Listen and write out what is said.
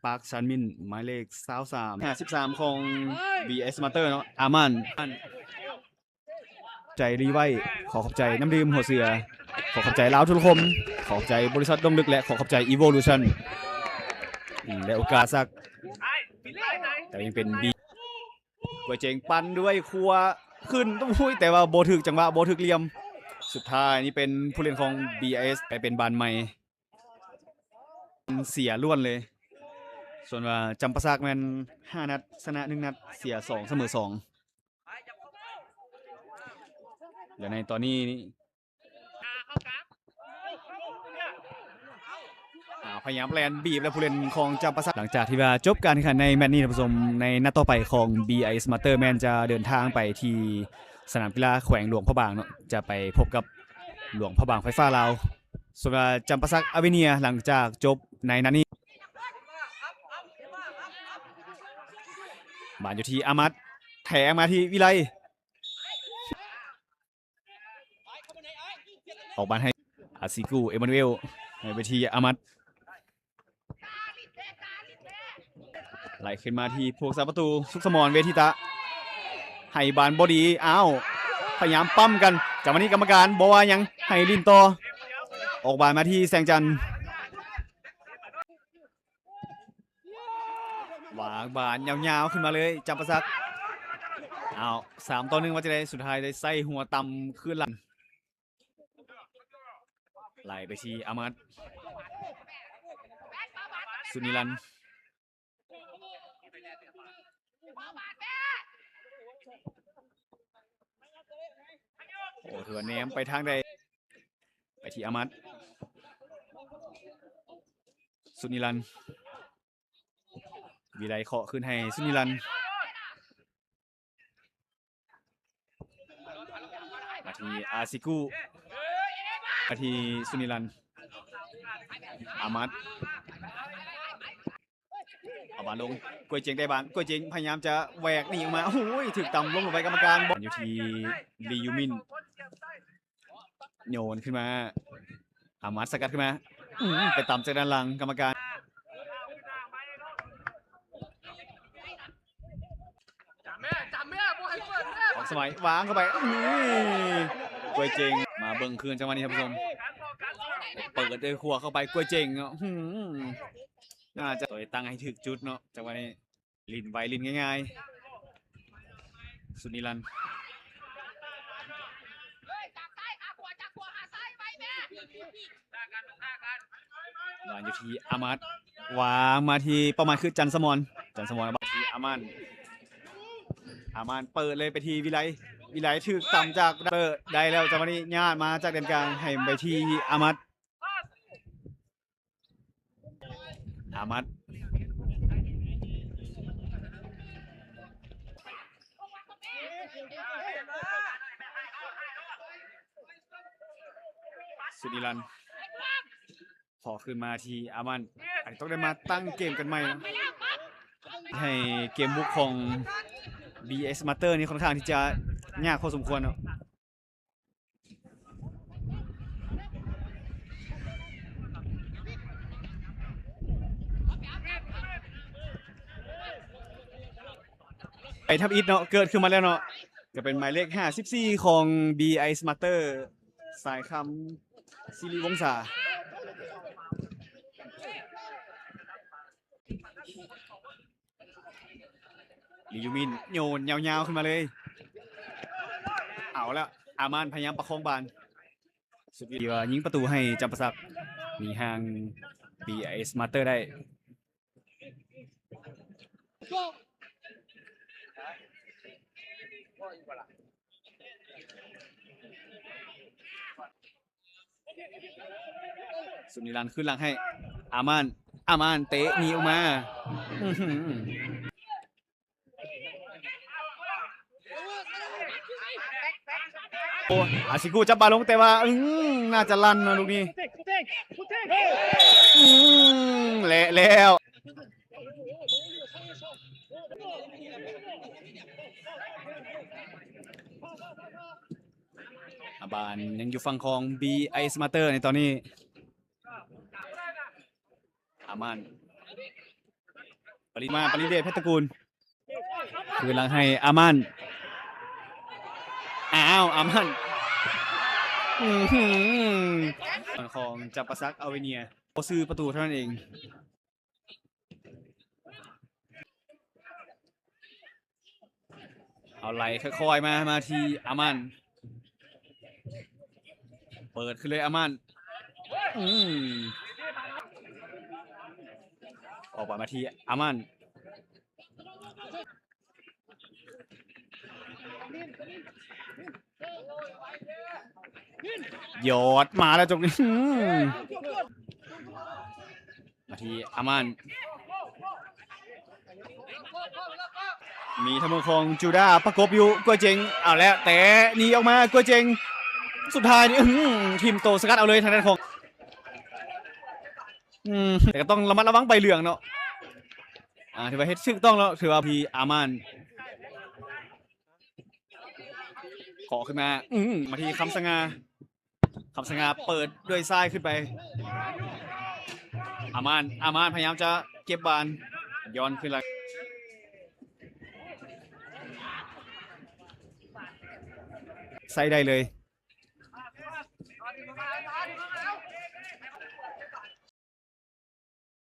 ปาร์คชันมินหมายเลข23ของ BS Master เนาะอามันใจรีไว้ขอขอบใจน้ำดื่มหัวเสือขอขอบใจลาวทุกคมขอขอบใจบริษัทดงลึกและขอขอบใจ Evolution และโอกาสสักแต่ยังเป็นบีกวยเจงปันด้วยครัวขึ้นต้องพูดแต่ว่าโบถึกจังหวะโบถึกเหลี่ยมสุดท้ายนี่เป็นผู้เล่นของ BIS ไปเป็นบานใหม่เสียล้วนเลยส่วนว่าจำปาซักแมน5 นัดชนะ1 นัดเสีย2เสมอ2เดี๋ยวในตอนนี้พยายามแลนบีบและผู้เล่นของจำปาซักหลังจากที่ว่าจบการแข่งขันในแมตช์นี้ท่านผู้ชมในนัดต่อไปของ BIS Master แมนจะเดินทางไปที่สนามกีฬาแขวงหลวงพระบางเนาะจะไปพบกับหลวงพระบางไฟฟ้าลาวส่วนจำปาซักอาเวเนียหลังจากจบในนัดนี้บานอยู่ที่อามัดแถงมาที่วิไลออกบานให้อาซิกูเอมานูเอลให้ไปที่อามัดไหลขึ้นมาที่พวกสาประตูสุขสมรเวทิตะให้บานบอดีอ้าวพยายามปั้มกันจากวันนี้กรรมการบอกว่ายังให้ลินต่อออกบานมาที่แสงจันทร์วางบานยาวๆขึ้นมาเลยจำปาซักเอา3-1ว่าจะได้สุดท้ายได้ใส่หัวต่ำขึ้นหลังไหลไปที่อามัดสุนิรันโอ้ถือว่าแนมไปทางใดไปที่อามัดสุนิรันวีไลเคาะขึ้นให้สุนิรันมาที่อาซิกุมาที่สุนิรันอามัดเอาบานลงกวยเจงได้บานกวยเจงพยายามจะแหวกหนีออกมาโอ้ยถึกต่ำลงไปกรรมการบอลอยู่ที่ลียูมินโยนขึ้นมาอามัดสกัดขึ้นมาไปต่ำจากด้านหลังกรรมการออกสมัยวางเข้าไปกวยเจงมาเบิ่งคืนจังหวะนี้ท่านผู้ชมเปิดด้วยขวาเข้าไปกวยเจงน่าจะต่อยตั้งให้ถึกจุดเนาะจังหวะนี้ลินไวลินง่ายๆสุนิรันวางอยู่ที่อามัดวางมาที่ประมาณคือจันสมรมาที่อามันเปิดเลยไปที่วิไลถึกต่ำจากเปิดได้แล้วจังหวะนี้ญาติมาจากเดนกลางให้ไปที่อามัดสุนิรันพอขึ้นมาที่อามันอาจจะต้องได้มาตั้งเกมกันใหม่นะให้เกมบุกของ BS Master นี่ค่อนข้างที่จะยากพอสมควรเนาะไอ้ทับอิดเนาะเกิดขึ้นมาแล้วเนาะก็เป็นหมายเลข54ของ BS Master สายคำศิริวงศาลิยูมินโยนยาวๆขึ้นมาเลยเอาแล้วอามันพยายามประคองบานสุดที่ว่ายิงประตูให้จำปาซักมีห่าง BS Master ได้สุนิรันขึ้นหลังให้อามันเตะหนีออกมาโอ้อาซิกูจับบอลลงแต่ว่าน่าจะลั่นนะลูกนี้เละแล้วบานยังอยู่ฝั่งของ BS Master ในตอนนี้อามัน ปริเดชเพชรตระกูลคืนหลังให้อามันอ้าวอามันของจับประซักเอาเวเนียโอซื้อประตูเท่านั้นเองเอาไหลค่อยๆมาที่อามันเปิดขึ้นเลยอามันออกมาที่อามันยอดมาแล้วจงมาที่อามันมีทางของจูด้าประกบอยู่กัวเจงเอาแล้วแต่หนีออกมากัวเจงสุดท้ายนี่ทีมโตสกัดเอาเลยทางด้านของแต่ก็ต้องระมัดระวังใบเหลืองเนาะถือว่าเฮ็ดชึกต้องแล้วถือว่าพีอามันขอขึ้นมามาที่คำสง่าเปิดด้วยซ้ายขึ้นไปอามันพยายามจะเก็บบานย้อนขึ้นละใส่ได้เลย